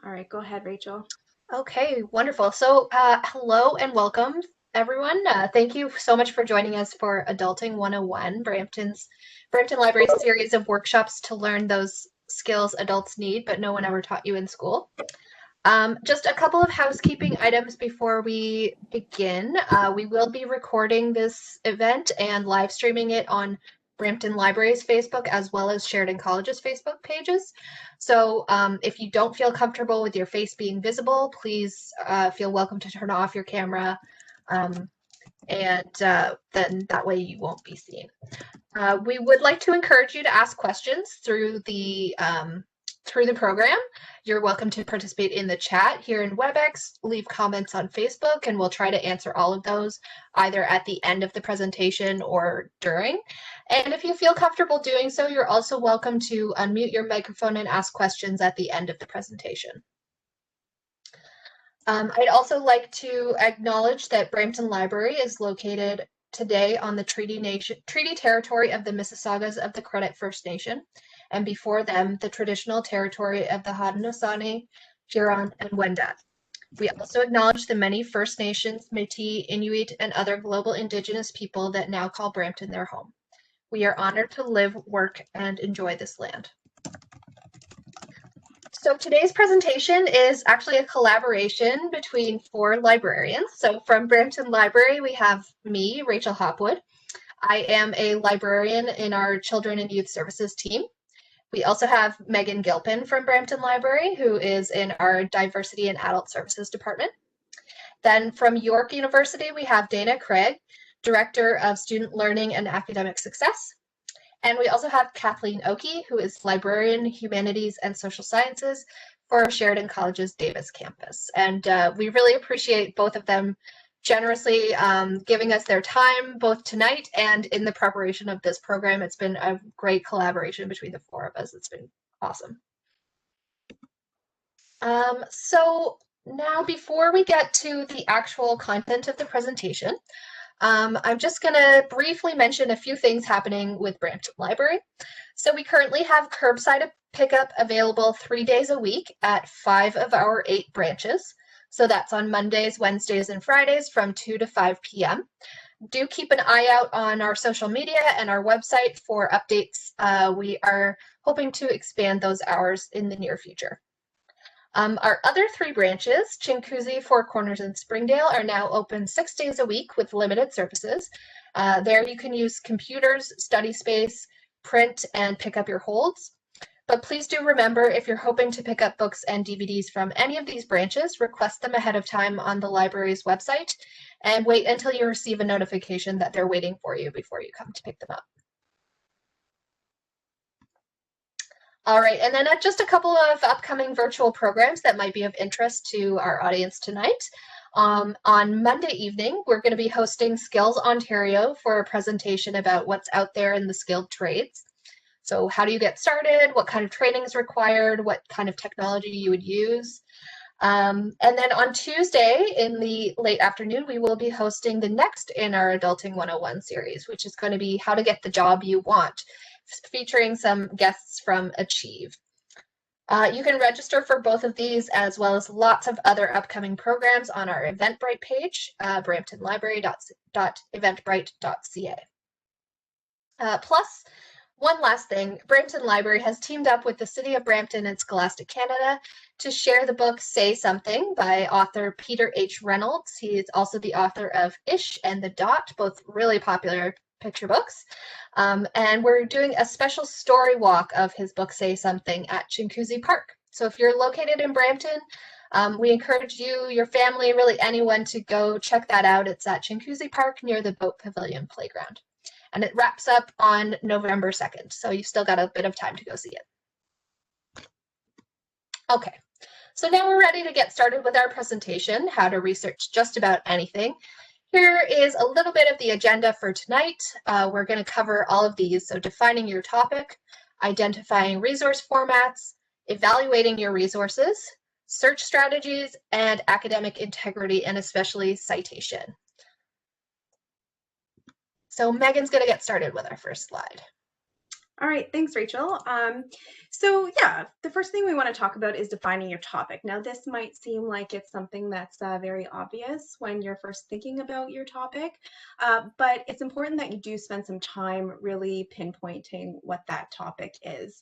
All right, go ahead, Rachel. Okay, wonderful. So, hello and welcome, everyone. Thank you so much for joining us for Adulting 101, Brampton Library's series of workshops to learn those skills adults need, but no one ever taught you in school. Just a couple of housekeeping items before we begin. We will be recording this event and live streaming it on Brampton Library's Facebook as well as Sheridan College's Facebook pages. So if you don't feel comfortable with your face being visible, please feel welcome to turn off your camera, and then that way you won't be seen. We would like to encourage you to ask questions through the program. You're welcome to participate in the chat here in WebEx, leave comments on Facebook, and we'll try to answer all of those either at the end of the presentation or during. And if you feel comfortable doing so, you're also welcome to unmute your microphone and ask questions at the end of the presentation. I'd also like to acknowledge that Brampton Library is located today on the treaty territory of the Mississaugas of the Credit First Nation, and before them, the traditional territory of the Haudenosaunee, Huron, and Wendat. We also acknowledge the many First Nations, Métis, Inuit, and other global Indigenous people that now call Brampton their home. We are honored to live, work, and enjoy this land. So today's presentation is actually a collaboration between 4 librarians. So from Brampton Library, we have me, Rachel Hopwood. I am a librarian in our Children and Youth Services team. We also have Megan Gilpin from Brampton Library, who is in our Diversity and Adult Services department. Then from York University, we have Dana Craig, Director of Student Learning and Academic Success. And we also have Kathleen Oakey, who is Librarian, Humanities, and Social Sciences for Sheridan College's Davis campus. And we really appreciate both of them generously giving us their time, both tonight and in the preparation of this program. It's been a great collaboration between the 4 of us. It's been awesome. So now, before we get to the actual content of the presentation, I'm just going to briefly mention a few things happening with Brampton Library. So we currently have curbside pickup available 3 days a week at 5 of our 8 branches. So that's on Mondays, Wednesdays, and Fridays from 2 to 5 p.m. Do keep an eye out on our social media and our website for updates. We are hoping to expand those hours in the near future. Our other 3 branches, Chinguacousy, Four Corners, and Springdale, are now open 6 days a week with limited services. There you can use computers, study space, print, and pick up your holds. But please do remember, if you're hoping to pick up books and DVDs from any of these branches, request them ahead of time on the library's website and wait until you receive a notification that they're waiting for you before you come to pick them up. All right, and then just a couple of upcoming virtual programs that might be of interest to our audience tonight. On Monday evening, we're going to be hosting Skills Ontario for a presentation about what's out there in the skilled trades. So how do you get started? What kind of training is required? What kind of technology you would use? And then on Tuesday in the late afternoon, we will be hosting the next in our Adulting 101 series, which is going to be How to Get the Job You Want, featuring some guests from Achieve. You can register for both of these as well as lots of other upcoming programs on our Eventbrite page, bramptonlibrary.eventbrite.ca. Plus, one last thing, Brampton Library has teamed up with the City of Brampton and Scholastic Canada to share the book Say Something by author Peter H. Reynolds. He is also the author of Ish and the Dot, both really popular picture books. And we're doing a special story walk of his book Say Something at Chinguacousy Park. So if you're located in Brampton, we encourage you, your family, really anyone to go check that out. It's at Chinguacousy Park near the Boat Pavilion Playground. And it wraps up on November 2nd, so you've still got a bit of time to go see it. Okay, so now we're ready to get started with our presentation, How to Research Just About Anything. Here is a little bit of the agenda for tonight. We're going to cover all of these, so defining your topic, identifying resource formats, evaluating your resources, search strategies, and academic integrity, and especially citation. So Megan's going to get started with our first slide. All right, thanks, Rachel. So yeah, the first thing we want to talk about is defining your topic. Now, this might seem like it's something that's very obvious when you're first thinking about your topic, but it's important that you do spend some time really pinpointing what that topic is,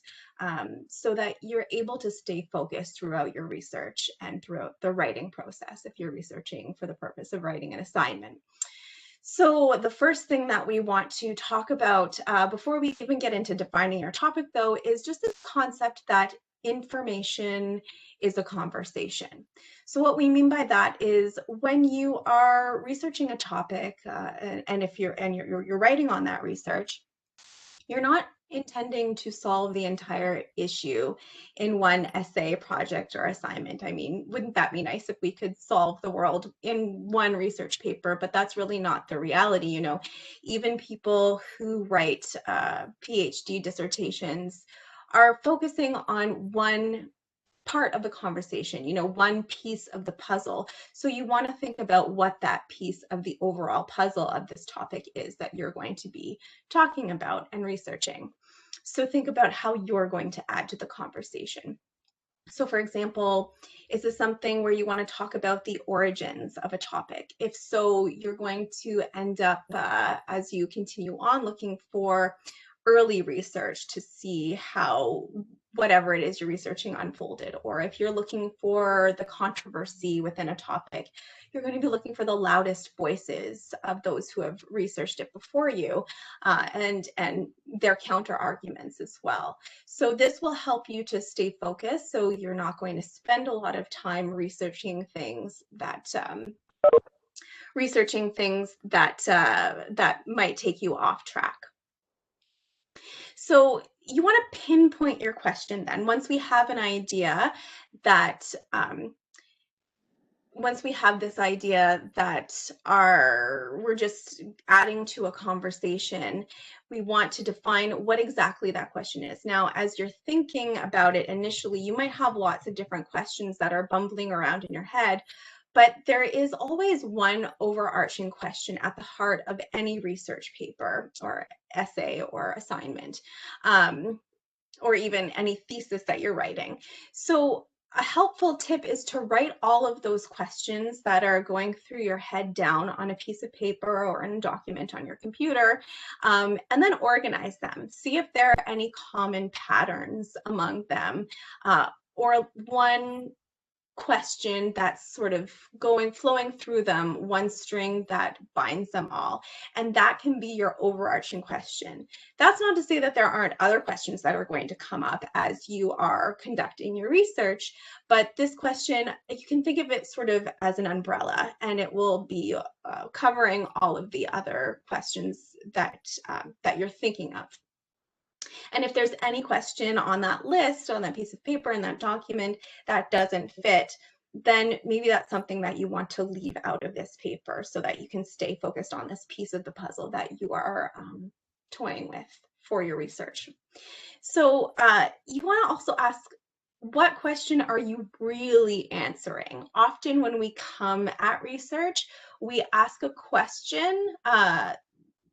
so that you're able to stay focused throughout your research and throughout the writing process if you're researching for the purpose of writing an assignment. So the first thing that we want to talk about before we even get into defining our topic, though, is just this concept that information is a conversation. So what we mean by that is when you are researching a topic, and if you're writing on that research, you're not intending to solve the entire issue in one essay, project, or assignment. I mean, wouldn't that be nice if we could solve the world in one research paper? But that's really not the reality. You know, even people who write PhD dissertations are focusing on one part of the conversation, you know, one piece of the puzzle. So you want to think about what that piece of the overall puzzle of this topic is that you're going to be talking about and researching. So think about how you're going to add to the conversation. So for example, is this something where you want to talk about the origins of a topic? If so, you're going to end up, as you continue on, looking for early research to see how whatever it is you're researching unfolded. Or if you're looking for the controversy within a topic, you're going to be looking for the loudest voices of those who have researched it before you, and their counter arguments as well. So this will help you to stay focused, so you're not going to spend a lot of time researching things that that might take you off track. So you want to pinpoint your question then. Once we have an idea that once we have this idea that we're just adding to a conversation, we want to define what exactly that question is. Now, as you're thinking about it initially, you might have lots of different questions that are bumbling around in your head, but there is always one overarching question at the heart of any research paper or essay or assignment, or even any thesis that you're writing. So a helpful tip is to write all of those questions that are going through your head down on a piece of paper or in a document on your computer, and then organize them. See if there are any common patterns among them, or one question that's sort of flowing through them, one string that binds them all. And that can be your overarching question. That's not to say that there aren't other questions that are going to come up as you are conducting your research, but this question, you can think of it sort of as an umbrella, and it will be covering all of the other questions that you're thinking of. And if there's any question on that list, on that piece of paper, in that document that doesn't fit, then maybe that's something that you want to leave out of this paper so that you can stay focused on this piece of the puzzle that you are toying with for your research. So you want to also ask, what question are you really answering? Often when we come at research, we ask a question,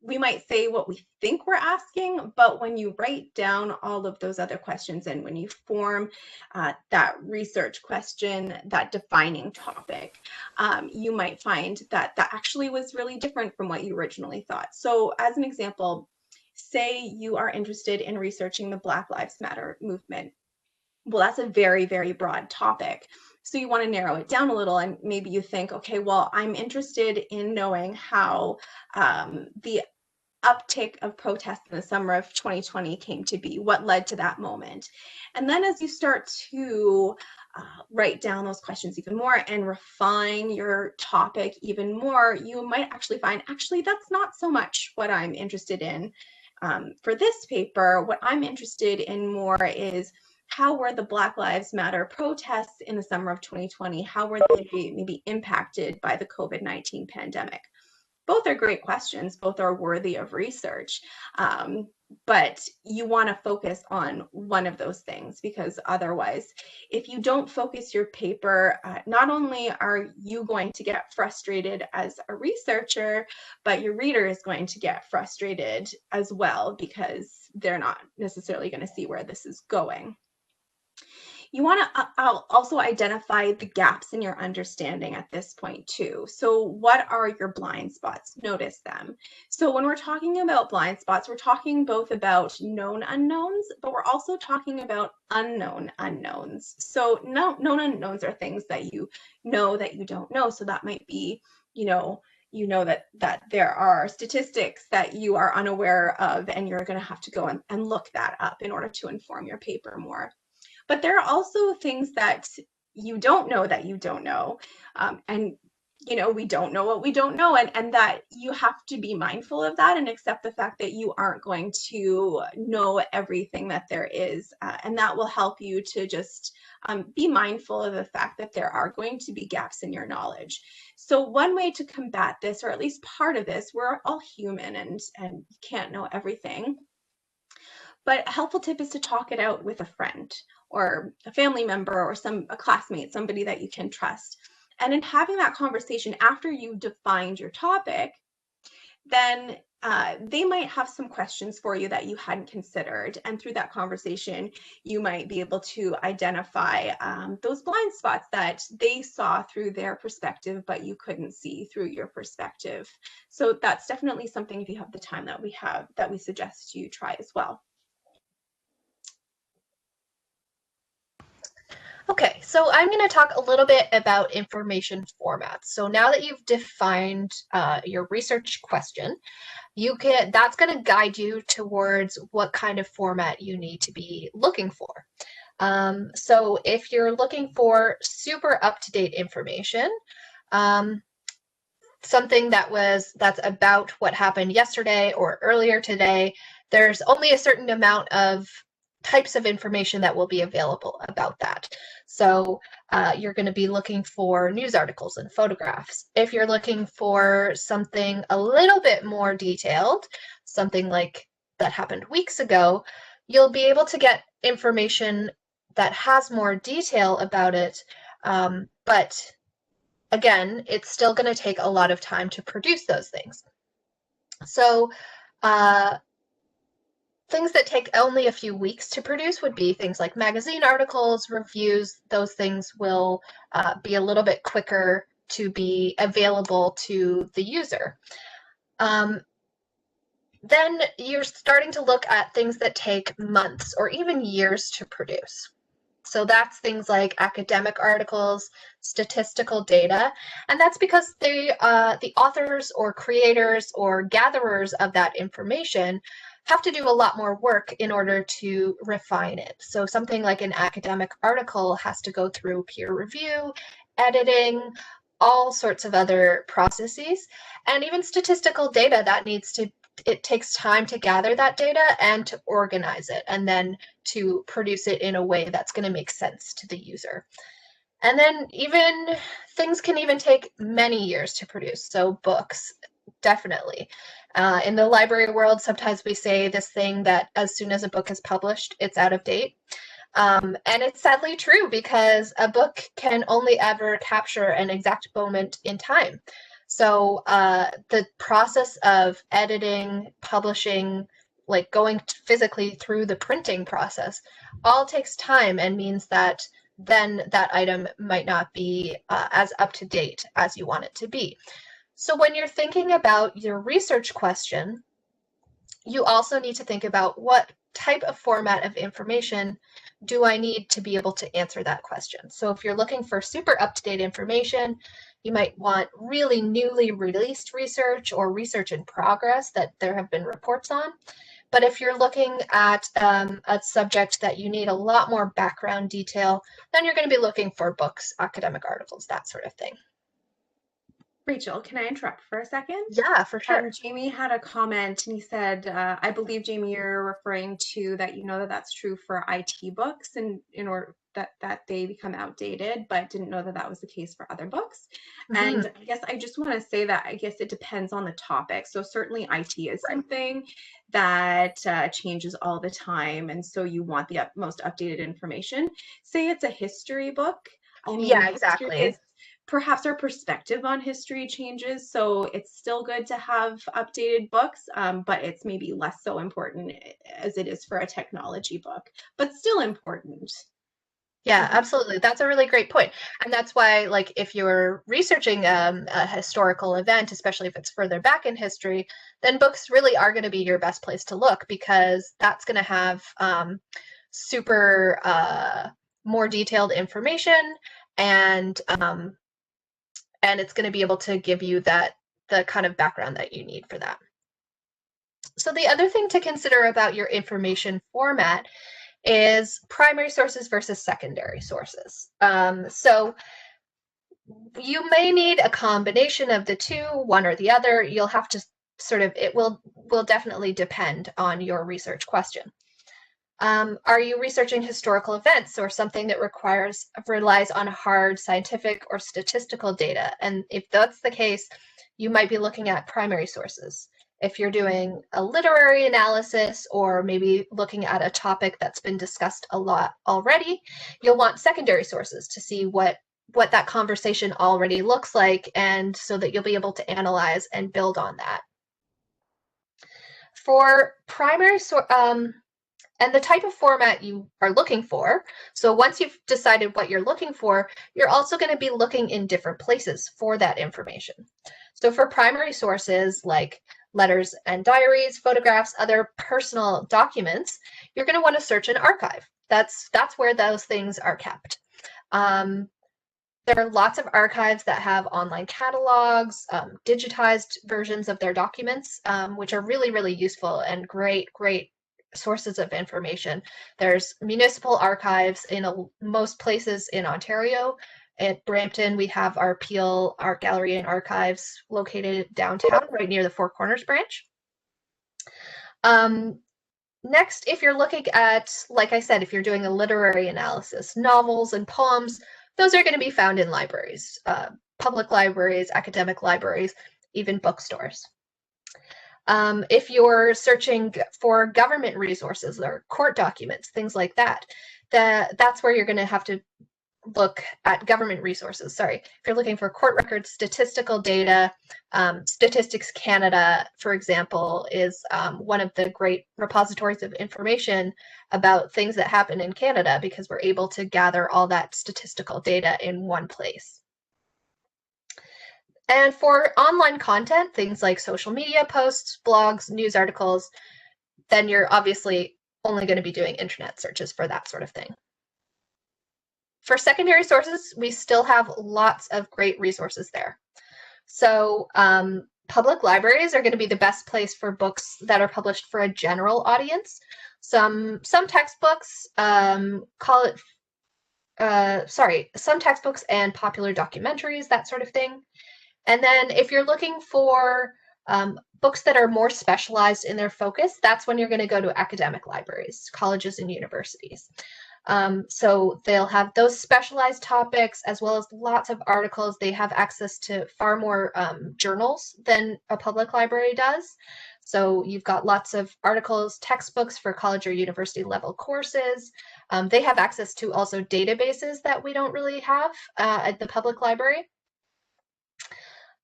we might say what we think we're asking, but when you write down all of those other questions and when you form that research question, that defining topic, you might find that that actually was really different from what you originally thought. So as an example, say you are interested in researching the Black Lives Matter movement. Well, that's a very, very broad topic. So you want to narrow it down a little, and maybe you think, okay, well, I'm interested in knowing how the uptick of protests in the summer of 2020 came to be, what led to that moment. And then as you start to write down those questions even more and refine your topic even more, you might actually find, actually, that's not so much what I'm interested in for this paper. What I'm interested in more is, how were the Black Lives Matter protests in the summer of 2020? How were they maybe impacted by the COVID-19 pandemic? Both are great questions. Both are worthy of research. But you want to focus on one of those things, because otherwise, if you don't focus your paper, not only are you going to get frustrated as a researcher, but your reader is going to get frustrated as well, because they're not necessarily going to see where this is going. You want to also identify the gaps in your understanding at this point too. So what are your blind spots? Notice them. So when we're talking about blind spots, we're talking both about known unknowns, but we're also talking about unknown unknowns. So known unknowns are things that you know that you don't know. So that might be, you know that there are statistics that you are unaware of, and you're going to have to go and look that up in order to inform your paper more. But there are also things that you don't know that you don't know. And, we don't know what we don't know. And that you have to be mindful of that and accept the fact that you aren't going to know everything that there is. And that will help you to just be mindful of the fact that there are going to be gaps in your knowledge. So one way to combat this, or at least part of this, we're all human and can't know everything. But a helpful tip is to talk it out with a friend or a family member or a classmate, somebody that you can trust. And in having that conversation after you've defined your topic, then they might have some questions for you that you hadn't considered. And through that conversation, you might be able to identify those blind spots that they saw through their perspective, but you couldn't see through your perspective. So that's definitely something, if you have the time that we suggest you try as well. Okay, so I'm going to talk a little bit about information formats. So now that you've defined your research question, that's going to guide you towards what kind of format you need to be looking for. So if you're looking for super up-to-date information, something that's about what happened yesterday or earlier today, there's only a certain amount of types of information that will be available about that. So you're going to be looking for news articles and photographs. If you're looking for something a little bit more detailed, something like that happened weeks ago, you'll be able to get information that has more detail about it, but again, it's still going to take a lot of time to produce those things. So things that take only a few weeks to produce would be things like magazine articles, reviews. Those things will be a little bit quicker to be available to the user. Then you're starting to look at things that take months or even years to produce. So that's things like academic articles, statistical data, and that's because the authors or creators or gatherers of that information have to do a lot more work in order to refine it. So something like an academic article has to go through peer review, editing, all sorts of other processes, and even statistical data it takes time to gather that data and to organize it, and then to produce it in a way that's going to make sense to the user. And then things can even take many years to produce. So books, definitely. In the library world, sometimes we say this thing that as soon as a book is published, it's out of date. And it's sadly true, because a book can only ever capture an exact moment in time. So the process of editing, publishing, like going physically through the printing process, all takes time and means that then that item might not be as up to date as you want it to be. So when you're thinking about your research question, you also need to think about what type of format of information do I need to be able to answer that question. So if you're looking for super up-to-date information, you might want really newly released research or research in progress that there have been reports on. But if you're looking at a subject that you need a lot more background detail, then you're going to be looking for books, academic articles, that sort of thing. Rachel, can I interrupt for a second? Yeah, for sure. Jamie had a comment, and he said, I believe, Jamie, you're referring to that that's true for IT books, and in order that they become outdated, but didn't know that was the case for other books. Mm-hmm. And I guess I just want to say that I guess it depends on the topic. So certainly IT is something that changes all the time, and so you want the most updated information. Say it's a history book. I mean, yeah, exactly. perhaps our perspective on history changes. So it's still good to have updated books, but it's maybe less so important as it is for a technology book, but still important. Yeah, absolutely. That's a really great point. And that's why, like, if you're researching a historical event, especially if it's further back in history, then books really are going to be your best place to look, because that's going to have super more detailed information, and it's going to be able to give you the kind of background that you need for that. So the other thing to consider about your information format is primary sources versus secondary sources. So you may need a combination of the two, one or the other. You'll have to it will definitely depend on your research question. Are you researching historical events or something that relies on hard scientific or statistical data? And if that's the case, you might be looking at primary sources. If you're doing a literary analysis or maybe looking at a topic that's been discussed a lot already, you'll want secondary sources to see what that conversation already looks like, and so that you'll be able to analyze and build on that. For primary and the type of format you are looking for. So once you've decided what you're looking for, you're also going to be looking in different places for that information. So for primary sources like letters and diaries, photographs, other personal documents, you're going to want to search an archive. That's where those things are kept. There are lots of archives that have online catalogs, digitized versions of their documents, which are really, really useful and great sources of information. There's municipal archives in most places in Ontario. At Brampton, we have our Peel Art Gallery and Archives located downtown, right near the Four Corners branch. Next, if you're looking at, like I said, if you're doing a literary analysis, novels and poems, those are going to be found in libraries, public libraries, academic libraries, even bookstores. If you're searching for government resources or court documents, things like that, that's where you're going to have to look at government resources. Sorry, if you're looking for court records, statistical data, Statistics Canada, for example, is one of the great repositories of information about things that happen in Canada, because we're able to gather all that statistical data in one place. And for online content, things like social media posts, blogs, news articles, then you're obviously only going to be doing internet searches for that sort of thing. For secondary sources, we still have lots of great resources there. So public libraries are going to be the best place for books that are published for a general audience. Some textbooks, some textbooks and popular documentaries, that sort of thing. And then if you're looking for books that are more specialized in their focus, that's when you're going to go to academic libraries, colleges and universities. So they'll have those specialized topics as well as lots of articles. They have access to far more journals than a public library does. So you've got lots of articles, textbooks for college or university level courses. They have access to also databases that we don't really have at the public library.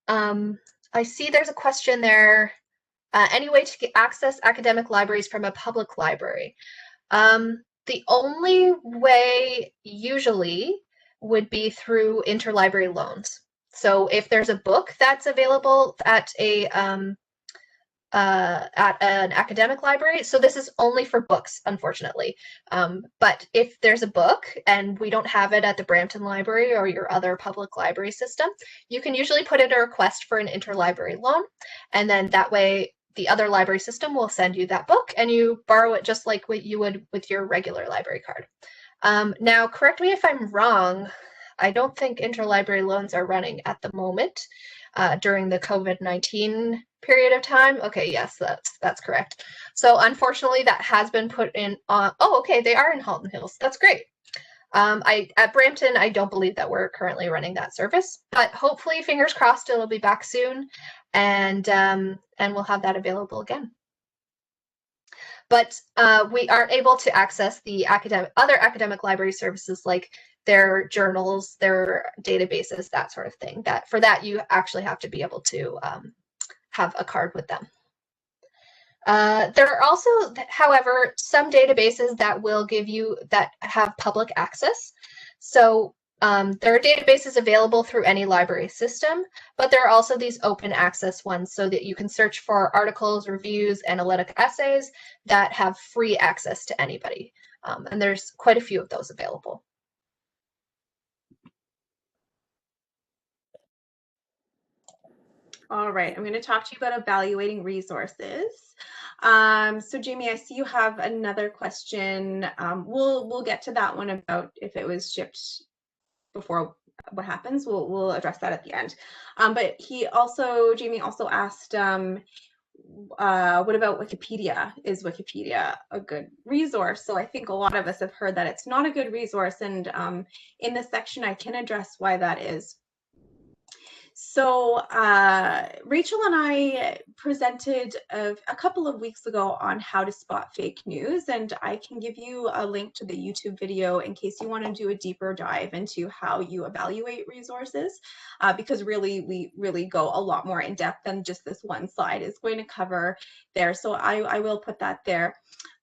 I see there's a question there. Any way to access academic libraries from a public library? The only way usually would be through interlibrary loans. So if there's a book that's available at an academic library, so this is only for books, unfortunately. But if there's a book and we don't have it at the Brampton Library or your other public library system, you can usually put in a request for an interlibrary loan, and then that way the other library system will send you that book and you borrow it just like what you would with your regular library card. Now, correct me if I'm wrong, I don't think interlibrary loans are running at the moment during the COVID-19 period of time. Okay, yes, that's correct. So unfortunately, that has been put in. Oh, okay, they are in Halton Hills. That's great. At Brampton, I don't believe that we're currently running that service, but hopefully, fingers crossed, it'll be back soon, and we'll have that available again. but we aren't able to access the other academic library services like their journals, their databases, that sort of thing. That for that you actually have to be able to have a card with them. There are also, however, some databases that will give you that have public access. So there are databases available through any library system, but there are also these open access ones so that you can search for articles, reviews, analytic essays that have free access to anybody. And there's quite a few of those available. All right, I'm going to talk to you about evaluating resources. So Jamie, I see you have another question. We'll get to that one about if it was shipped before what happens. We'll address that at the end. But Jamie also asked, what about Wikipedia? Is Wikipedia a good resource? So I think a lot of us have heard that it's not a good resource, and in this section I can address why that is. So Rachel and I presented a couple of weeks ago on how to spot fake news, and I can give you a link to the YouTube video in case you want to do a deeper dive into how you evaluate resources, because we really go a lot more in depth than just this one slide is going to cover there. So I will put that there.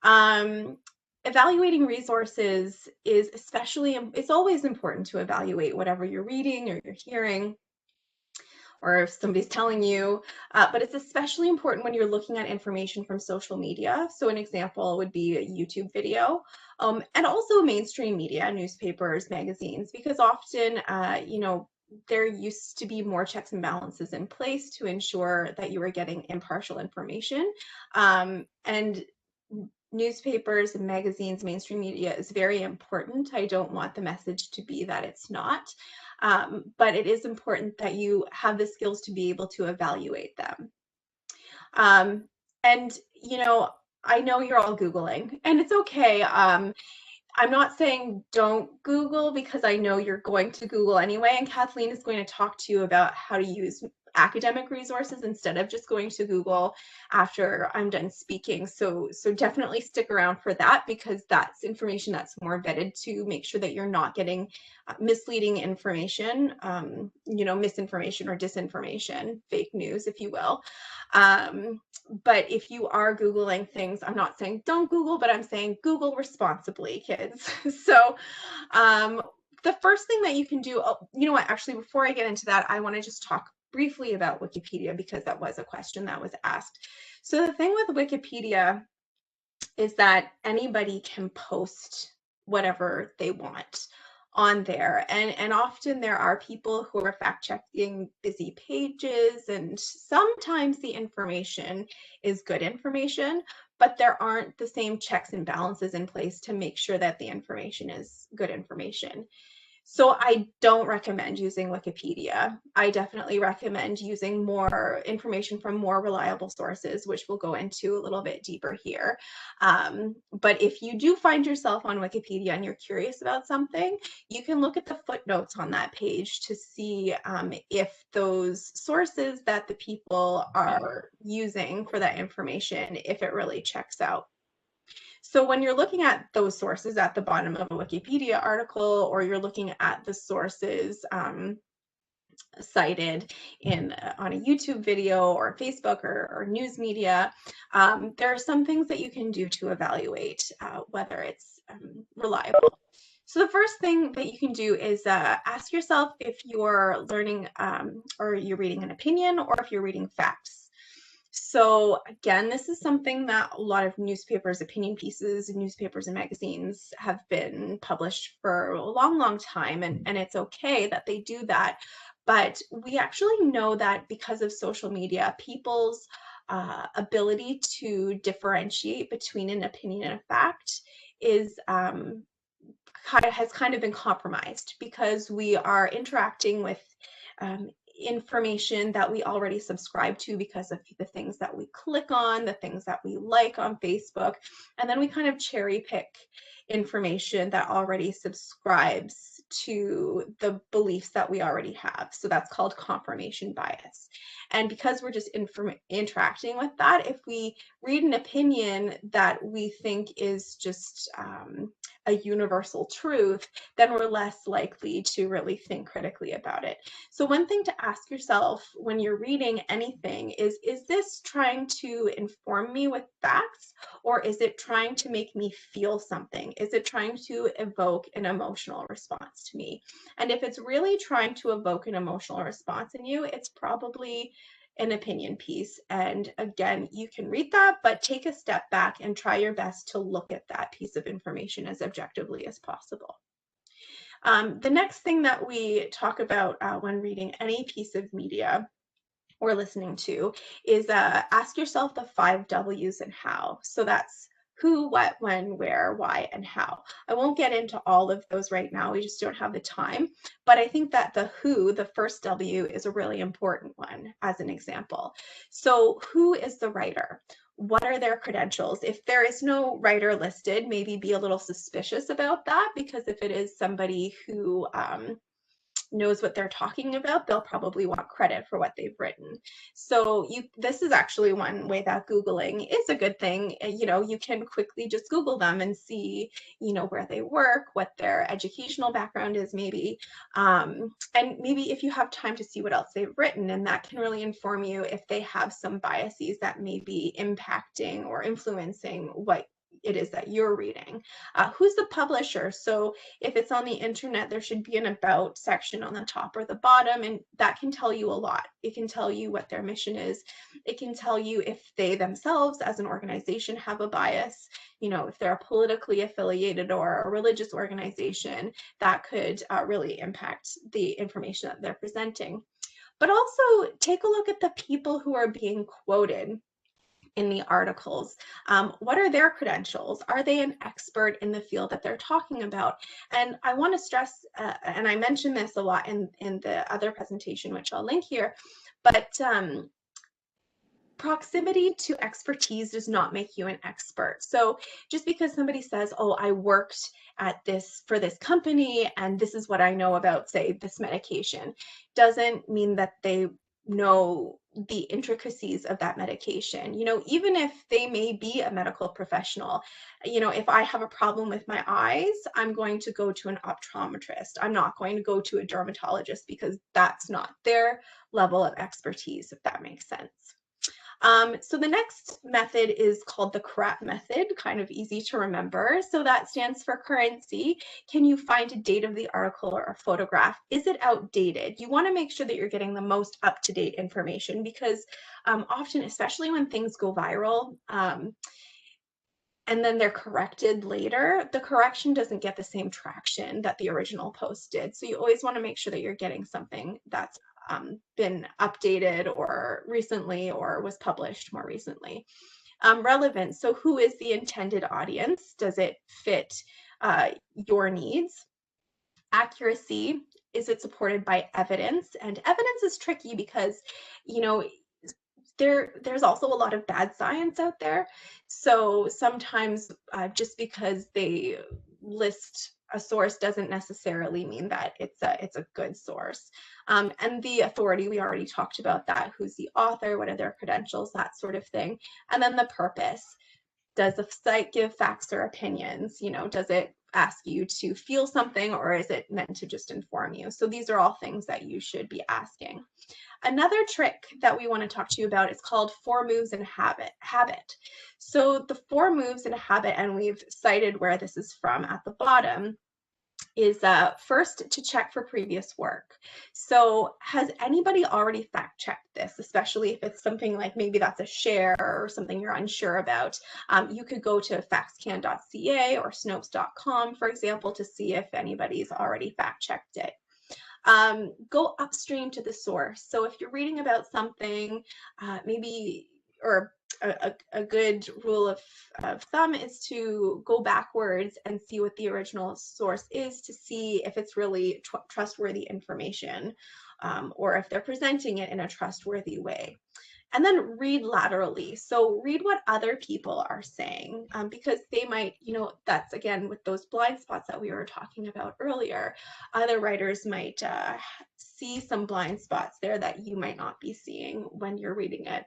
Evaluating resources is it's always important to evaluate whatever you're reading or you're hearing, or if somebody's telling you, but it's especially important when you're looking at information from social media. So an example would be a YouTube video, and also mainstream media, newspapers, magazines, because often, there used to be more checks and balances in place to ensure that you were getting impartial information. And newspapers and magazines, mainstream media is very important. I don't want the message to be that it's not. But it is important that you have the skills to be able to evaluate them. And, I know you're all Googling, and it's okay. I'm not saying don't Google, because I know you're going to Google anyway, and Kathleen is going to talk to you about how to use academic resources instead of just going to Google after I'm done speaking. So definitely stick around for that, because that's information that's more vetted to make sure that you're not getting misleading information, misinformation or disinformation, fake news, if you will. But if you are Googling things, I'm not saying don't Google, but I'm saying Google responsibly, kids. So the first thing that you can do, you know what, actually, before I get into that, I want to just talk briefly about Wikipedia, because that was a question that was asked. So the thing with Wikipedia is that anybody can post whatever they want on there, and often there are people who are fact checking busy pages, and sometimes the information is good information, but there aren't the same checks and balances in place to make sure that the information is good information. So I don't recommend using Wikipedia. I definitely recommend using more information from more reliable sources, which we'll go into a little bit deeper here. But if you do find yourself on Wikipedia and you're curious about something, you can look at the footnotes on that page to see if those sources that the people are using for that information, if it really checks out. So when you're looking at those sources at the bottom of a Wikipedia article, or you're looking at the sources cited on a YouTube video or Facebook or news media, there are some things that you can do to evaluate whether it's reliable. So the first thing that you can do is ask yourself if you're learning or you're reading an opinion, or if you're reading facts. So again, this is something that a lot of newspapers, opinion pieces, newspapers and magazines have been published for a long, long time, and it's okay that they do that. But we actually know that because of social media, people's ability to differentiate between an opinion and a fact has kind of been compromised, because we are interacting with information that we already subscribe to because of the things that we click on, the things that we like on Facebook, and then we kind of cherry pick information that already subscribes to the beliefs that we already have. So that's called confirmation bias. And because we're just interacting with that, if we read an opinion that we think is just a universal truth, then we're less likely to really think critically about it. So one thing to ask yourself when you're reading anything is this trying to inform me with facts, or is it trying to make me feel something? Is it trying to evoke an emotional response to me? And if it's really trying to evoke an emotional response in you, it's probably an opinion piece. And again, you can read that, but take a step back and try your best to look at that piece of information as objectively as possible. The next thing that we talk about when reading any piece of media or listening to is ask yourself the 5 W's and how. So that's who, what, when, where, why, and how. I won't get into all of those right now. We just don't have the time. But I think that the who, the first W, is a really important one as an example. So who is the writer? What are their credentials? If there is no writer listed, maybe be a little suspicious about that, because if it is somebody who knows what they're talking about, they'll probably want credit for what they've written. So this is actually one way that Googling is a good thing. You can quickly just Google them and see, where they work, what their educational background is maybe, and maybe if you have time to see what else they've written, and that can really inform you if they have some biases that may be impacting or influencing what it is that you're reading. Who's the publisher? So if it's on the internet, there should be an about section on the top or the bottom, and that can tell you a lot. It can tell you what their mission is. It can tell you if they themselves as an organization have a bias. If they're a politically affiliated or a religious organization, that could really impact the information that they're presenting. But also take a look at the people who are being quoted in the articles. What are their credentials? Are they an expert in the field that they're talking about? And I want to stress, and I mentioned this a lot in the other presentation, which I'll link here, but proximity to expertise does not make you an expert. So just because somebody says, oh, I worked for this company and this is what I know about, say, this medication, doesn't mean that they know the intricacies of that medication. Even if they may be a medical professional, if I have a problem with my eyes, I'm going to go to an optometrist. I'm not going to go to a dermatologist because that's not their level of expertise, if that makes sense. So the next method is called the CRAP method, kind of easy to remember. So that stands for currency. Can you find a date of the article or a photograph? Is it outdated? You want to make sure that you're getting the most up-to-date information, because often, especially when things go viral, and then they're corrected later, the correction doesn't get the same traction that the original post did. So you always want to make sure that you're getting something that's been updated or recently or was published more recently. Relevance, so who is the intended audience? Does it fit your needs? Accuracy, is it supported by evidence? And evidence is tricky because, there's also a lot of bad science out there. So sometimes just because they list a source doesn't necessarily mean that it's a good source. And the authority, we already talked about that. Who's the author? What are their credentials? That sort of thing. And then the purpose. Does the site give facts or opinions? Does it ask you to feel something, or is it meant to just inform you? So these are all things that you should be asking. Another trick that we want to talk to you about is called 4 moves in habit. So the 4 moves in habit, and we've cited where this is from at the bottom, is first to check for previous work. So has anybody already fact checked this, especially if it's something like maybe that's a share or something you're unsure about? You could go to factscan.ca or snopes.com, for example, to see if anybody's already fact checked it. Go upstream to the source. So if you're reading about something, or a good rule of thumb is to go backwards and see what the original source is, to see if it's really trustworthy information, or if they're presenting it in a trustworthy way. And then read laterally. So read what other people are saying, because they might, that's again with those blind spots that we were talking about earlier. Other writers might see some blind spots there that you might not be seeing when you're reading it.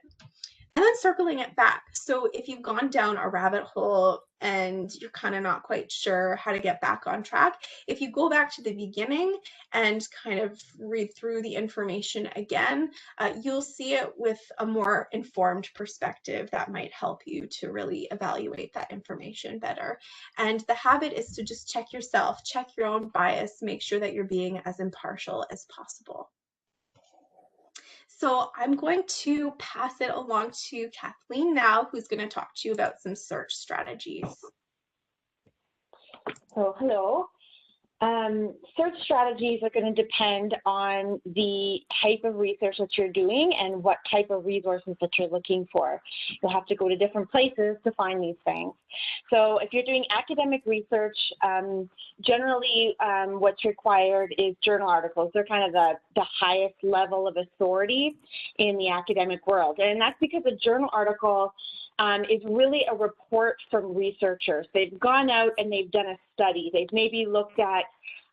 And then circling it back. So if you've gone down a rabbit hole and you're kind of not quite sure how to get back on track, if you go back to the beginning and kind of read through the information again, you'll see it with a more informed perspective that might help you to really evaluate that information better. And the habit is to just check yourself, check your own bias, make sure that you're being as impartial as possible. So I'm going to pass it along to Kathleen now, who's going to talk to you about some search strategies. So hello. Search strategies are going to depend on the type of research that you're doing and what type of resources that you're looking for. You'll have to go to different places to find these things. So if you're doing academic research, generally what's required is journal articles. They're kind of the highest level of authority in the academic world. And that's because a journal article is really a report from researchers. They've gone out and they've done a study. They've maybe looked at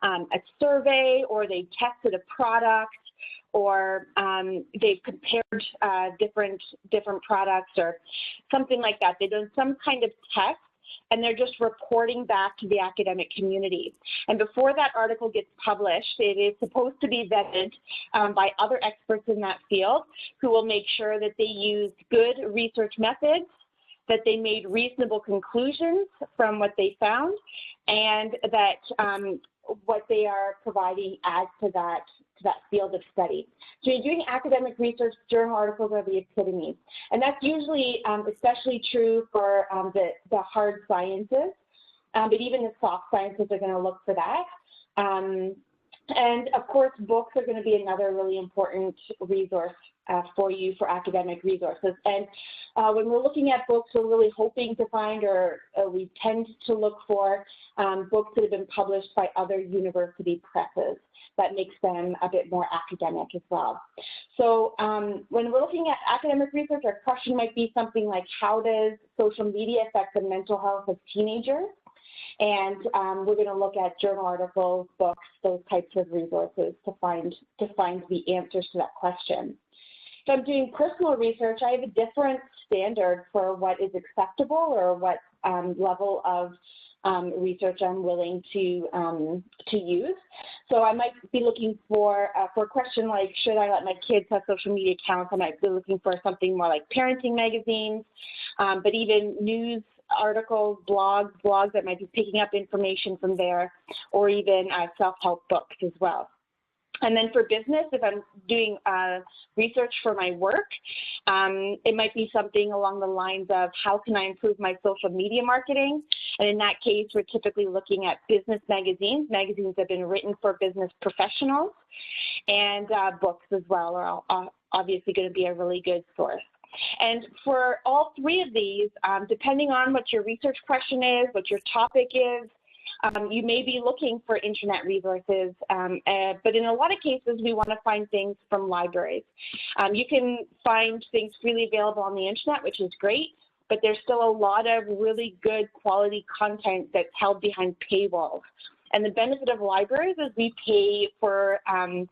a survey, or they've tested a product, or they've compared different products or something like that. They've done some kind of test, and they're just reporting back to the academic community. And before that article gets published, it is supposed to be vetted by other experts in that field, who will make sure that they used good research methods, that they made reasonable conclusions from what they found, and that what they are providing adds to that field of study. So you're doing academic research, journal articles are the epitome. And that's usually especially true for the hard sciences, but even the soft sciences are going to look for that. And of course, books are going to be another really important resource for you for academic resources. And when we're looking at books, we're really hoping to find, or we tend to look for books that have been published by other university presses. That makes them a bit more academic as well. So when we're looking at academic research, our question might be something like, how does social media affect the mental health of teenagers? And we're going to look at journal articles, books, those types of resources to find the answers to that question. If I'm doing personal research, I have a different standard for what is acceptable, or what level of research I'm willing to use. So I might be looking for a question like, should I let my kids have social media accounts? I might be looking for something more like parenting magazines, but even news articles, blogs that might be picking up information from there, or even self-help books as well. And then for business, if I'm doing research for my work, it might be something along the lines of, how can I improve my social media marketing? And in that case, we're typically looking at business magazines. Magazines that have been written for business professionals, and books as well are obviously going to be a really good source. And for all three of these, depending on what your research question is, what your topic is, you may be looking for internet resources, but in a lot of cases, we want to find things from libraries. You can find things freely available on the internet, which is great, but there's still a lot of really good quality content that's held behind paywalls. And the benefit of libraries is we pay for those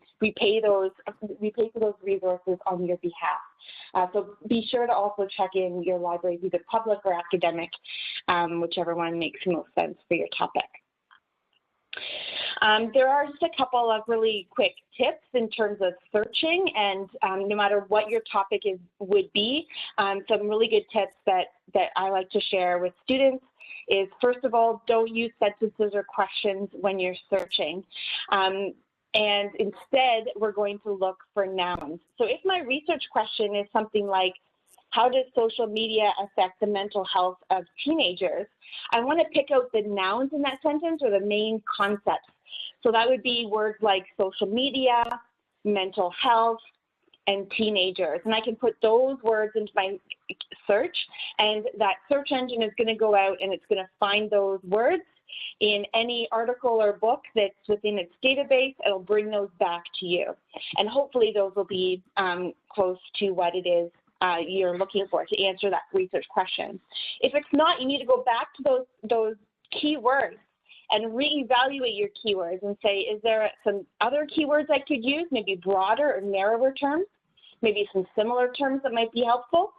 resources on your behalf. So be sure to also check in your libraries, either public or academic, whichever one makes most sense for your topic. There are just a couple of really quick tips in terms of searching, and no matter what your topic would be, some really good tips that I like to share with students is, first of all, don't use sentences or questions when you're searching. And instead, we're going to look for nouns. So if my research question is something like, how does social media affect the mental health of teenagers? I want to pick out the nouns in that sentence, or the main concepts. So that would be words like social media, mental health, and teenagers. And I can put those words into my search, and that search engine is going to go out and it's going to find those words in any article or book that's within its database. It'll bring those back to you. And hopefully those will be close to what it is you're looking for to answer that research question. If it's not, you need to go back to those keywords and reevaluate your keywords and say, is there some other keywords I could use, maybe broader or narrower terms, maybe some similar terms that might be helpful,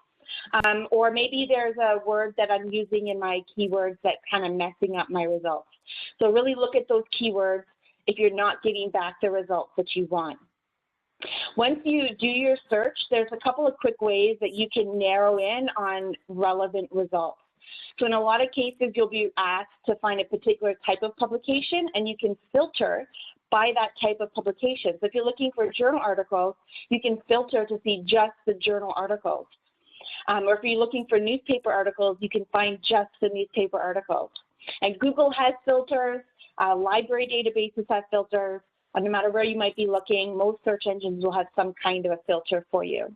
or maybe there's a word that I'm using in my keywords that's kind of messing up my results. So really look at those keywords if you're not getting back the results that you want. Once you do your search, there's a couple of quick ways that you can narrow in on relevant results. So in a lot of cases, you'll be asked to find a particular type of publication, and you can filter by that type of publication. So if you're looking for journal articles, you can filter to see just the journal articles. Or if you're looking for newspaper articles, you can find just the newspaper articles. And Google has filters, library databases have filters. No matter where you might be looking, most search engines will have some kind of a filter for you.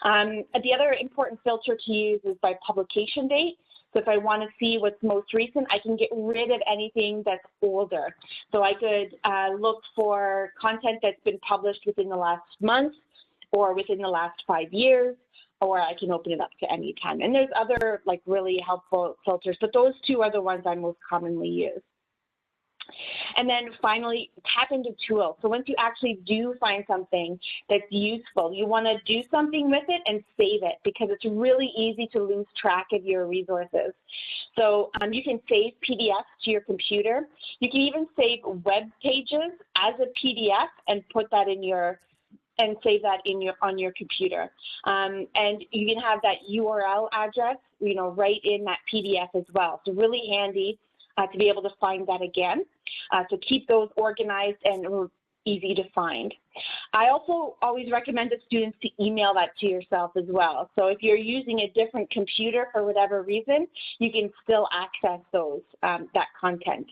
The other important filter to use is by publication date. So if I want to see what's most recent, I can get rid of anything that's older. So I could look for content that's been published within the last month or within the last 5 years, or I can open it up to any time. And there's other like really helpful filters, but those two are the ones I most commonly use. And then finally, tap into tools. So once you actually do find something that's useful, you want to do something with it and save it, because it's really easy to lose track of your resources. So you can save PDFs to your computer. You can even save web pages as a PDF and put that in your and save that on your computer. And you can have that URL address, right in that PDF as well. So really handy to be able to find that again. So keep those organized and easy to find. I also always recommend to students to email that to yourself as well. So if you're using a different computer for whatever reason, you can still access those, that content.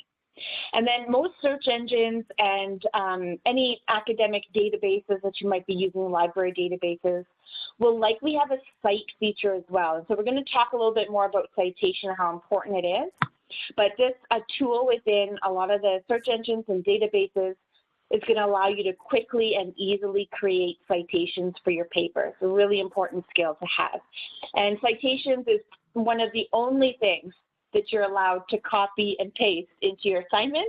And then most search engines and any academic databases that you might be using, library databases, will likely have a cite feature as well. And so we're going to talk a little bit more about citation and how important it is. But this a tool within a lot of the search engines and databases is going to allow you to quickly and easily create citations for your paper. It's a really important skill to have. And citations is one of the only things that you're allowed to copy and paste into your assignment.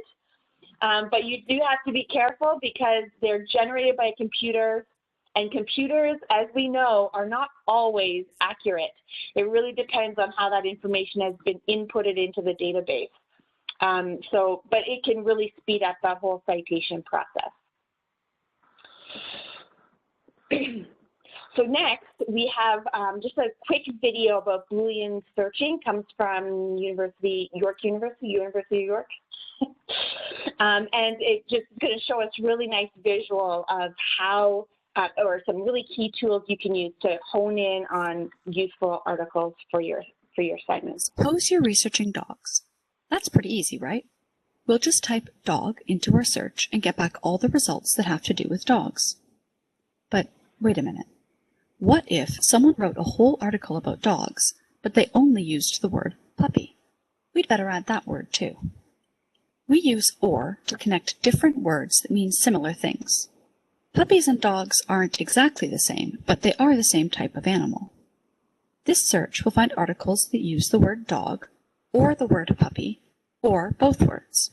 But you do have to be careful because they're generated by a computer, and computers, as we know, are not always accurate. It really depends on how that information has been inputted into the database. But it can really speed up that whole citation process. So next, we have just a quick video about Boolean searching. Comes from University of York. And it's just going to show us really nice visual of how or some really key tools you can use to hone in on useful articles for your assignments. Suppose you're researching dogs. That's pretty easy, right? We'll just type dog into our search and get back all the results that have to do with dogs. But wait a minute. What if someone wrote a whole article about dogs, but they only used the word puppy? We'd better add that word too. We use or to connect different words that mean similar things. Puppies and dogs aren't exactly the same, but they are the same type of animal. This search will find articles that use the word dog, or the word puppy, or both words.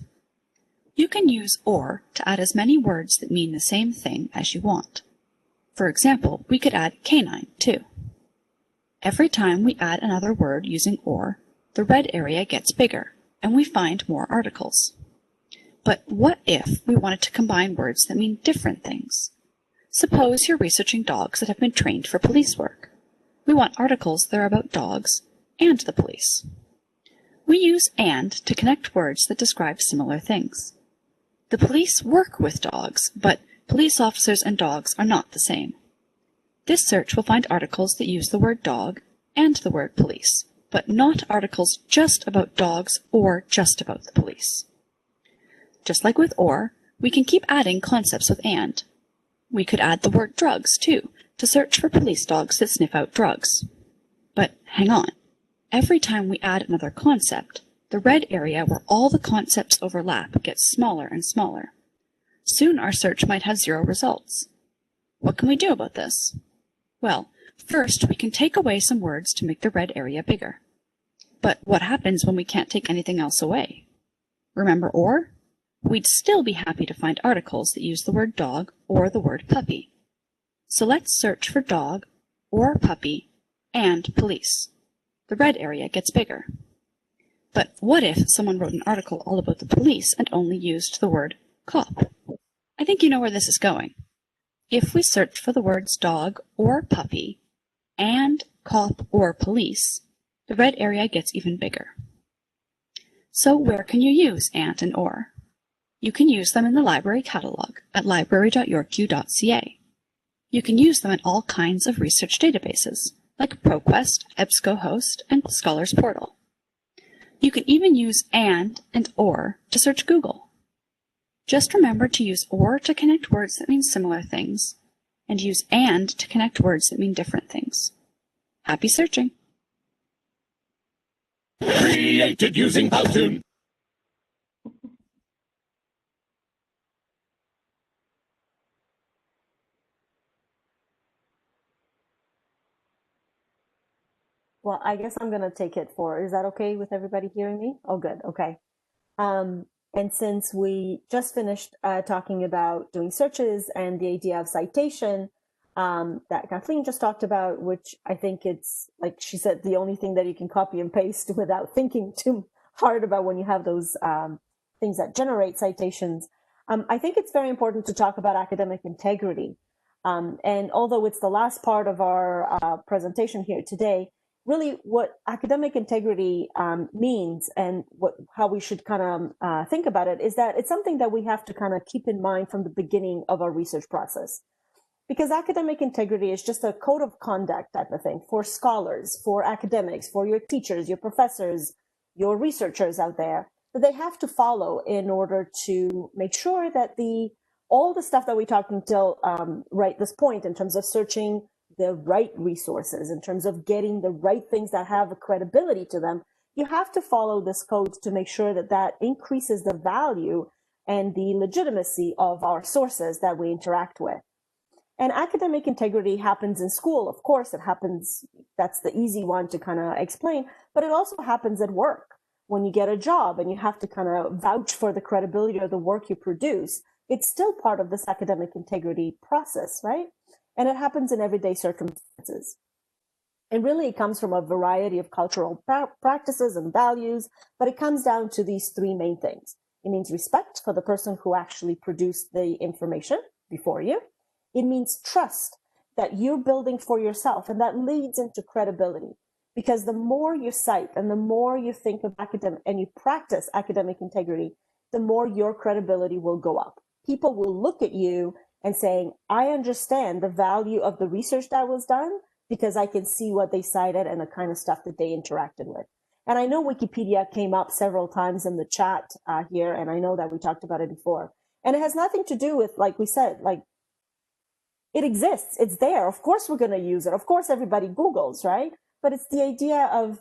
You can use or to add as many words that mean the same thing as you want. For example, we could add canine too. Every time we add another word using or, the red area gets bigger, and we find more articles. But what if we wanted to combine words that mean different things? Suppose you're researching dogs that have been trained for police work. We want articles that are about dogs and the police. We use and to connect words that describe similar things. The police work with dogs, but police officers and dogs are not the same. This search will find articles that use the word dog and the word police, but not articles just about dogs or just about the police. Just like with or, we can keep adding concepts with and. We could add the word drugs, too, to search for police dogs that sniff out drugs. But hang on. Every time we add another concept, the red area where all the concepts overlap gets smaller and smaller. Soon our search might have 0 results. What can we do about this? Well, First, we can take away some words to make the red area bigger. But what happens when we can't take anything else away? Remember or? We'd still be happy to find articles that use the word dog or the word puppy. So let's search for dog or puppy and police. The red area gets bigger. But what if someone wrote an article all about the police and only used the word cop? I think you know where this is going. If we search for the words dog or puppy and cop or police, the red area gets even bigger. So where can you use and or? You can use them in the library catalog at library.yorku.ca. You can use them in all kinds of research databases, like ProQuest, EBSCOhost, and Scholars Portal. You can even use and or to search Google. Just remember to use or to connect words that mean similar things, and use and to connect words that mean different things. Happy searching! Created using Powtoon. Well, I guess I'm going to take it for, is that okay with everybody hearing me? Oh, good. Okay. And since we just finished talking about doing searches and the idea of citation that Kathleen just talked about, which I think it's, like she said, the only thing that you can copy and paste without thinking too hard about when you have those things that generate citations. I think it's very important to talk about academic integrity. And although it's the last part of our presentation here today, really what academic integrity means and how we should kind of think about it is that it's something that we have to kind of keep in mind from the beginning of our research process. Because academic integrity is just a code of conduct type of thing for scholars, for academics, for your teachers, your professors, your researchers out there, that they have to follow in order to make sure that all the stuff that we talked until right this point in terms of searching the right resources, in terms of getting the right things that have a credibility to them, you have to follow this code to make sure that that increases the value and the legitimacy of our sources that we interact with. And academic integrity happens in school. Of course, it happens. That's the easy one to kind of explain, but it also happens at work. When you get a job and you have to kind of vouch for the credibility of the work you produce, it's still part of this academic integrity process, right? And it happens in everyday circumstances. And really, it comes from a variety of cultural practices and values, but it comes down to these three main things. It means respect for the person who actually produced the information before you. It means trust that you're building for yourself, and that leads into credibility. Because the more you cite and the more you think of academic and you practice academic integrity, the more your credibility will go up. People will look at you and saying, I understand the value of the research that was done because I can see what they cited and the kind of stuff that they interacted with. And I know Wikipedia came up several times in the chat here, and I know that we talked about it before. And it has nothing to do with, like we said, like it exists, it's there. Of course we're going to use it. Of course everybody Googles, right? But it's the idea of,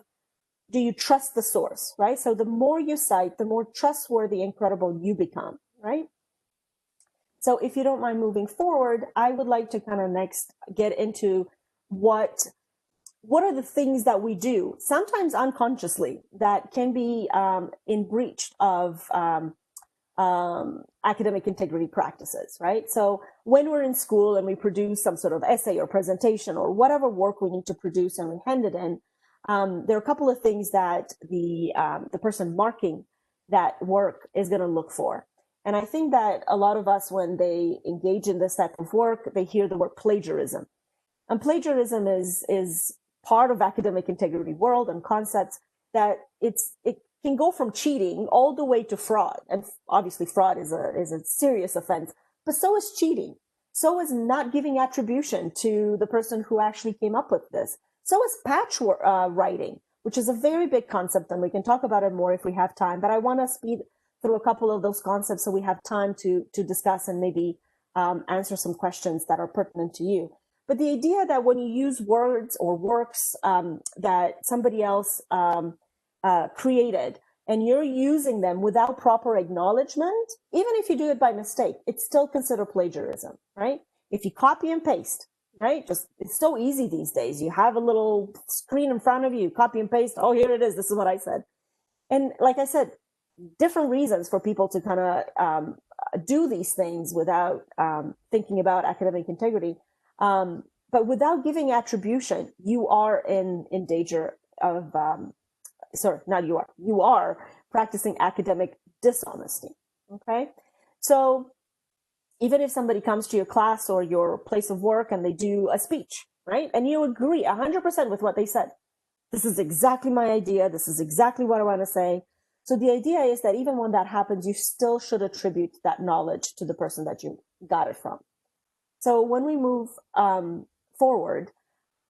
do you trust the source, right? So the more you cite, the more trustworthy and credible you become, right? So if you don't mind moving forward, I would like to kind of next get into what are the things that we do, sometimes unconsciously, that can be in breach of academic integrity practices, right? So when we're in school and we produce some sort of essay or presentation or whatever work we need to produce and we hand it in, there are a couple of things that the person marking that work is going to look for. And I think that a lot of us, when they engage in this type of work, they hear the word plagiarism. And plagiarism is part of academic integrity world and concepts that it can go from cheating all the way to fraud. And obviously fraud is a serious offense, but so is cheating. So is not giving attribution to the person who actually came up with this. So is patch writing, which is a very big concept, and we can talk about it more if we have time. But I want to speed through a couple of those concepts so we have time to discuss and maybe answer some questions that are pertinent to you. But the idea that when you use words or works that somebody else created, and you're using them without proper acknowledgement, even if you do it by mistake, it's still considered plagiarism, right? If you copy and paste right? Just, it's so easy these days. You have a little screen in front of you, copy and paste. Oh, here it is. This is what I said. And like I said, different reasons for people to kind of do these things without thinking about academic integrity. But without giving attribution, you are in danger of, sorry, not you are, you are practicing academic dishonesty, okay? So even if somebody comes to your class or your place of work and they do a speech, right? And you agree 100% with what they said. This is exactly my idea. This is exactly what I want to say. So the idea is that even when that happens, you still should attribute that knowledge to the person that you got it from. So when we move forward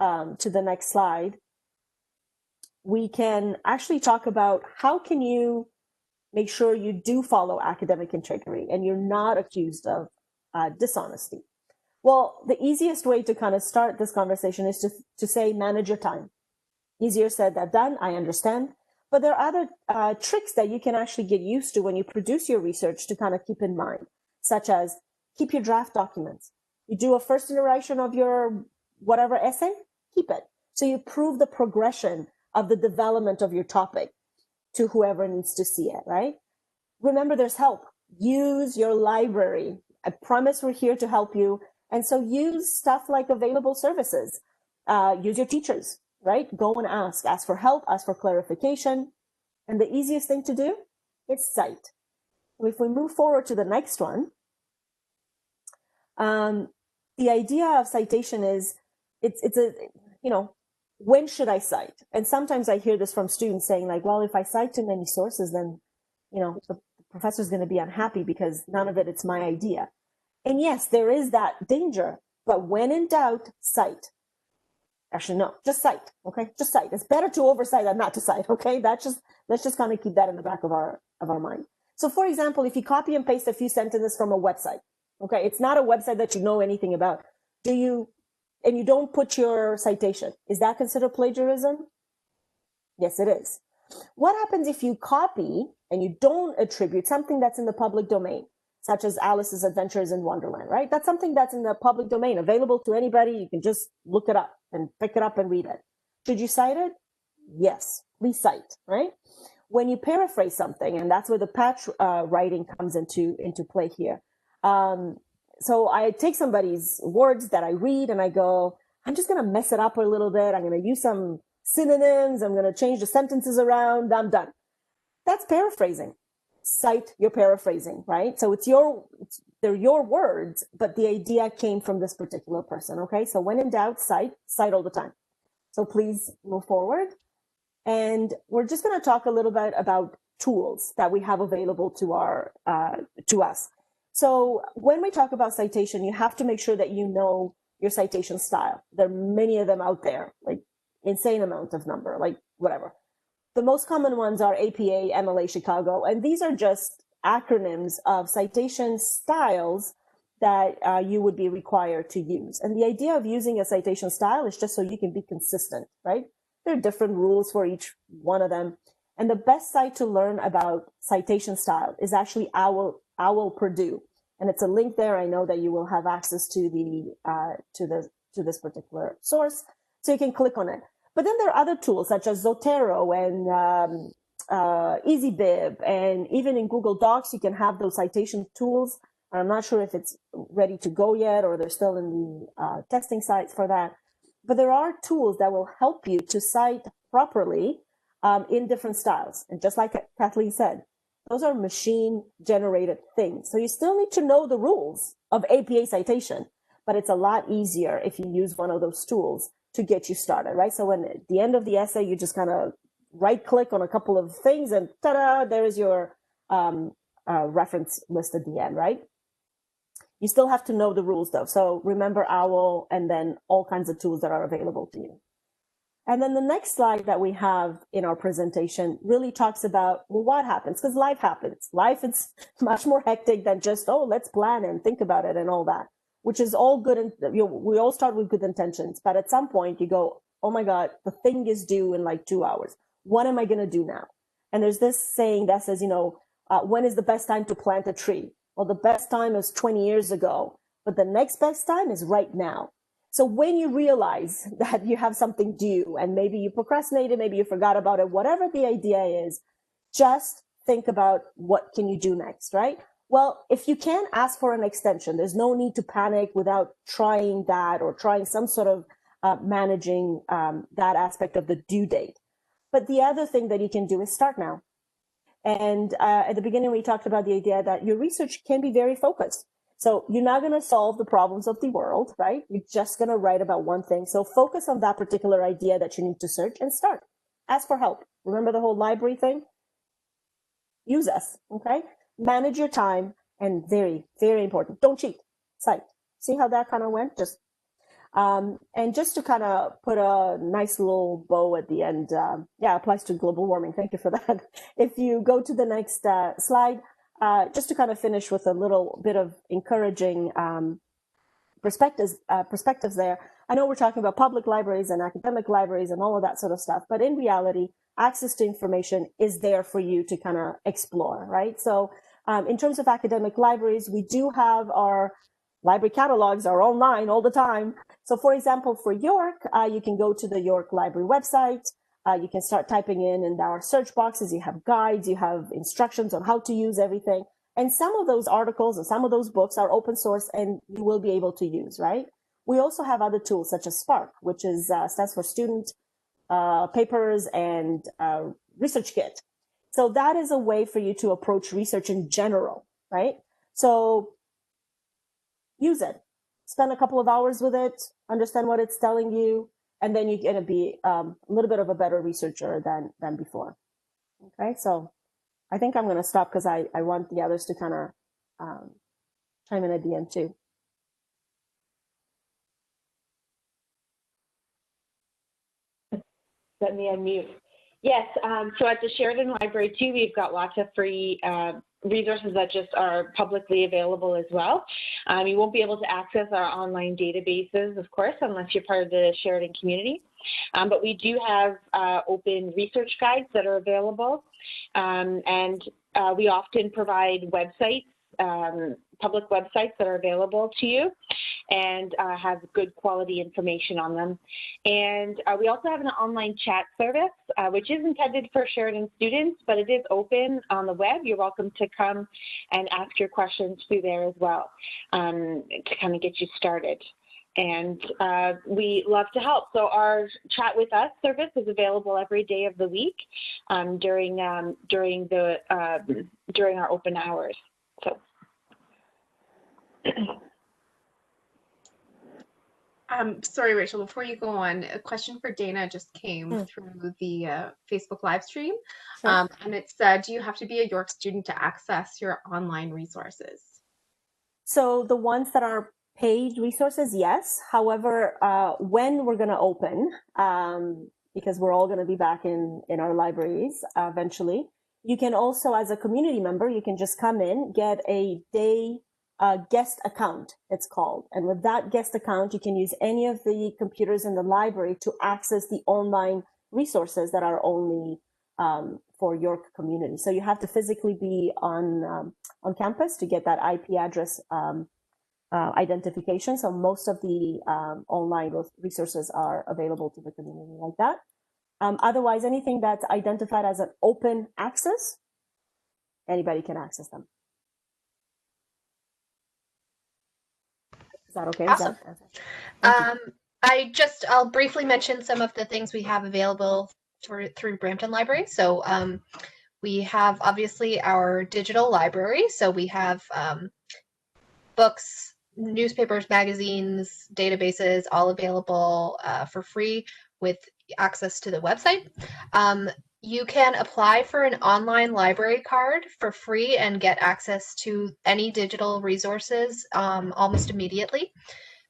to the next slide, we can actually talk about how can you make sure you do follow academic integrity and you're not accused of dishonesty. Well, the easiest way to kind of start this conversation is to say, manage your time. Easier said than done, I understand. But there are other tricks that you can actually get used to when you produce your research to kind of keep in mind, such as keep your draft documents. You do a first iteration of your whatever essay, keep it. So you prove the progression of the development of your topic to whoever needs to see it, right? Remember, there's help. Use your library. I promise we're here to help you. And so use stuff like available services. Use your teachers, right? Go and ask for help, ask for clarification. And the easiest thing to do is cite. If we move forward to the next one, the idea of citation is, it's a, you know, when should I cite? And sometimes I hear this from students saying like, well, if I cite too many sources, then, you know, the professor's going to be unhappy because none of it's my idea. And yes, there is that danger, but when in doubt, cite. Actually, no, just cite, okay? Just cite. It's better to oversight than not to cite, okay? Let's just kind of keep that in the back of our mind. So for example, if you copy and paste a few sentences from a website, okay, it's not a website that you know anything about. And you don't put your citation, is that considered plagiarism? Yes, it is. What happens if you copy and you don't attribute something that's in the public domain, such as Alice's Adventures in Wonderland, right? That's something that's in the public domain, available to anybody. You can just look it up and pick it up and read it. Should you cite it? Yes, please cite, right? When you paraphrase something, and that's where the patch writing comes into play here. So I take somebody's words that I read and I go, I'm just going to mess it up a little bit. I'm going to use some synonyms. I'm going to change the sentences around. I'm done. That's paraphrasing. Cite your paraphrasing, right? So they're your words, but the idea came from this particular person, okay? So when in doubt, cite all the time. So please move forward. And we're just going to talk a little bit about tools that we have available to us. So when we talk about citation, you have to make sure that you know your citation style. There are many of them out there, like insane amount of number, like whatever. The most common ones are APA, MLA, Chicago, and these are just acronyms of citation styles that you would be required to use. And the idea of using a citation style is just so you can be consistent, right? There are different rules for each one of them. And the best site to learn about citation style is actually OWL Purdue. And it's a link there. I know that you will have access to this particular source, so you can click on it. But then there are other tools such as Zotero and EasyBib, and even in Google Docs, you can have those citation tools. I'm not sure if it's ready to go yet, or they're still in the testing sites for that. But there are tools that will help you to cite properly in different styles. And just like Kathleen said, those are machine-generated things. So you still need to know the rules of APA citation, but it's a lot easier if you use one of those tools to get you started, right? So when at the end of the essay, you just kind of right-click on a couple of things and ta-da, there is your reference list at the end, right? You still have to know the rules though. So remember OWL and then all kinds of tools that are available to you. And then the next slide that we have in our presentation really talks about, well, what happens? Because life happens. Life is much more hectic than just, oh, let's plan and think about it and all that, which is all good. And we all start with good intentions. But at some point you go, oh my God, the thing is due in like 2 hours. What am I going to do now? And there's this saying that says, when is the best time to plant a tree? Well, the best time is 20 years ago, but the next best time is right now. So when you realize that you have something due and maybe you procrastinated, maybe you forgot about it, whatever the idea is, just think about what can you do next, right? Well, if you can ask for an extension, there's no need to panic without trying that or trying some sort of managing that aspect of the due date. But the other thing that you can do is start now. And at the beginning, we talked about the idea that your research can be very focused. So you're not going to solve the problems of the world, right? You're just going to write about one thing. So focus on that particular idea that you need to search and start. Ask for help. Remember the whole library thing? Use us, okay? Manage your time, and very, very important. Don't cheat. Cite. See how that kind of went? And just to kind of put a nice little bow at the end, yeah, applies to global warming. Thank you for that. If you go to the next slide, just to kind of finish with a little bit of encouraging perspectives there. I know we're talking about public libraries and academic libraries and all of that sort of stuff, but in reality, access to information is there for you to kind of explore, right? So in terms of academic libraries, we do have our library catalogs are online all the time. So for example, for York, you can go to the York Library website. You can start typing in our search boxes. You have guides, you have instructions on how to use everything. And some of those articles and some of those books are open source and you will be able to use, right? We also have other tools such as Spark, which is stands for Student Papers and Research Kit. So that is a way for you to approach research in general, right? So use it. Spend a couple of hours with it, understand what it's telling you, and then you're going to be a little bit of a better researcher than before. Okay, so I think I'm going to stop because I want the others to kind of chime in at the end too. Let me unmute. Yes, so at the Sheridan Library too, we've got lots of free resources that just are publicly available as well. You won't be able to access our online databases, of course, unless you're part of the Sheridan community. But we do have open research guides that are available. And we often provide websites, public websites that are available to you and have good quality information on them. And we also have an online chat service, which is intended for Sheridan students, but it is open on the web. You're welcome to come and ask your questions through there as well to kind of get you started. And we love to help. So our Chat with Us service is available every day of the week during our open hours. So. Sorry, Rachel, before you go on, a question for Dana just came through the Facebook live stream. Sure. And it's, do you have to be a York student to access your online resources? So the ones that are paid resources, yes. However, when we're going to open, because we're all going to be back in our libraries eventually, you can also, as a community member, you can just come in, get a day guest account, it's called. And with that guest account, you can use any of the computers in the library to access the online resources that are only for York community. So you have to physically be on campus to get that IP address identification. So most of the online resources are available to the community like that. Otherwise, anything that's identified as an open access, anybody can access them. Is that okay? Awesome. I'll briefly mention some of the things we have available through Brampton Library. So we have obviously our digital library. So we have books, newspapers, magazines, databases, all available for free with access to the website. You can apply for an online library card for free and get access to any digital resources almost immediately.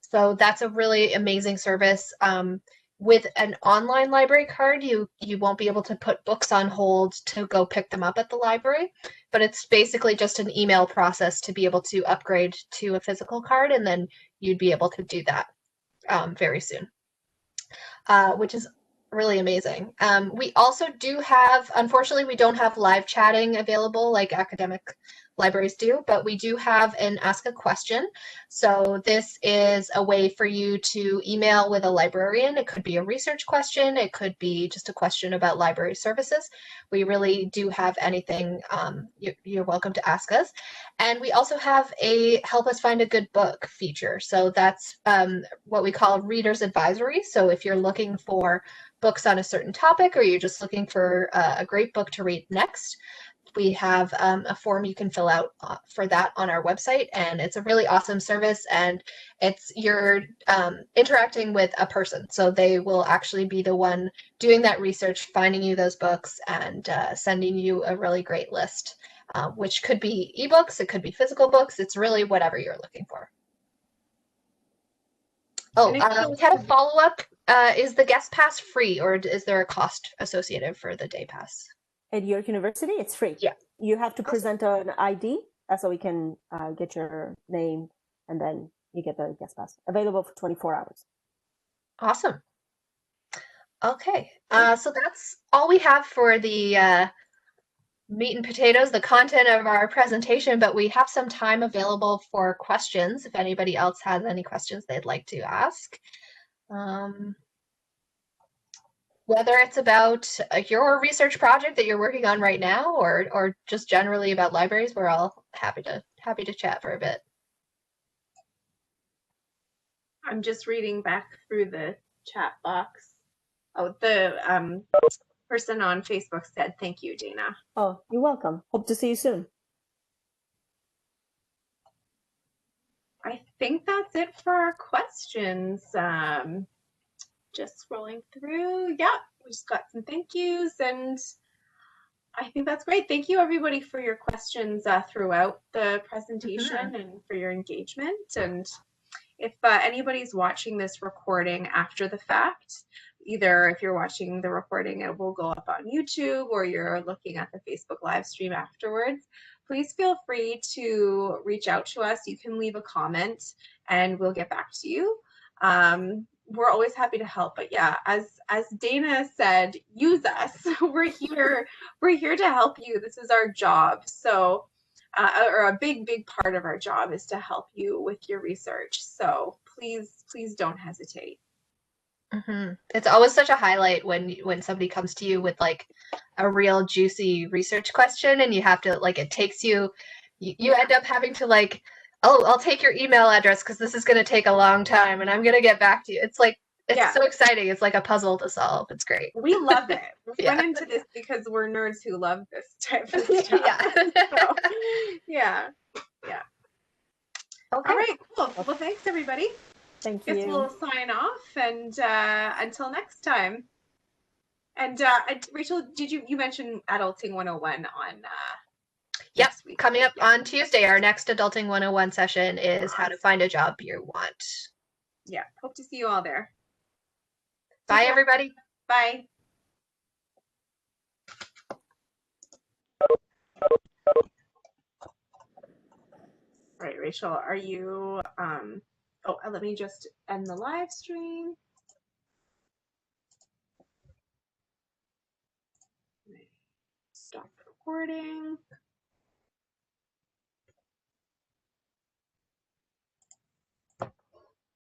So that's a really amazing service. With an online library card, you won't be able to put books on hold to go pick them up at the library, but it's basically just an email process to be able to upgrade to a physical card, and then you'd be able to do that very soon, which is really amazing. We also do have, unfortunately, we don't have live chatting available like academic libraries do, but we do have an Ask a Question. So this is a way for you to email with a librarian. It could be a research question. It could be just a question about library services. We really do have anything you're welcome to ask us. And we also have a Help Us Find a Good Book feature. So that's what we call Reader's Advisory. So if you're looking for books on a certain topic, or you're just looking for a great book to read next, we have a form you can fill out for that on our website, and it's a really awesome service, and you're interacting with a person, so they will actually be the one doing that research, finding you those books, and sending you a really great list, which could be ebooks, it could be physical books, it's really whatever you're looking for. Oh, we had a follow-up. Is the guest pass free, or is there a cost associated for the day pass? At York University, it's free. Yeah. You have to present an ID so we can get your name, and then you get the guest pass. Available for 24 hours. Awesome. Okay. So that's all we have for the meat and potatoes, the content of our presentation, but we have some time available for questions if anybody else has any questions they'd like to ask. Whether it's about your research project that you're working on right now, or just generally about libraries, we're all happy to chat for a bit. I'm just reading back through the chat box. Oh, the person on Facebook said, "Thank you, Dana." Oh, you're welcome. Hope to see you soon. I think that's it for our questions. Just scrolling through. Yeah, we just got some thank yous, and I think that's great. Thank you, everybody, for your questions throughout the presentation and for your engagement. And if anybody's watching this recording after the fact, either if you're watching the recording, it will go up on YouTube, or you're looking at the Facebook live stream afterwards, please feel free to reach out to us. You can leave a comment and we'll get back to you. We're always happy to help, but yeah, as Dana said, use us. We're here to help you. This is our job. So or a big part of our job is to help you with your research. So please don't hesitate. It's always such a highlight when somebody comes to you with like a real juicy research question, and you have to it takes you end up having to oh, I'll take your email address because this is going to take a long time and I'm going to get back to you. It's so exciting. It's like a puzzle to solve. It's great. We love it. We went into this because we're nerds who love this type of stuff. So, yeah. Okay. All right. Cool. Well, thanks, everybody. Thank you. Guess we'll sign off, and until next time. And Rachel, did you mention Adulting 101 on Yep, coming up on Tuesday, our next Adulting 101 session is how to find a job you want. Yeah, hope to see you all there. Bye, everybody. Bye. All right, Rachel, are you, let me just end the live stream. Stop recording.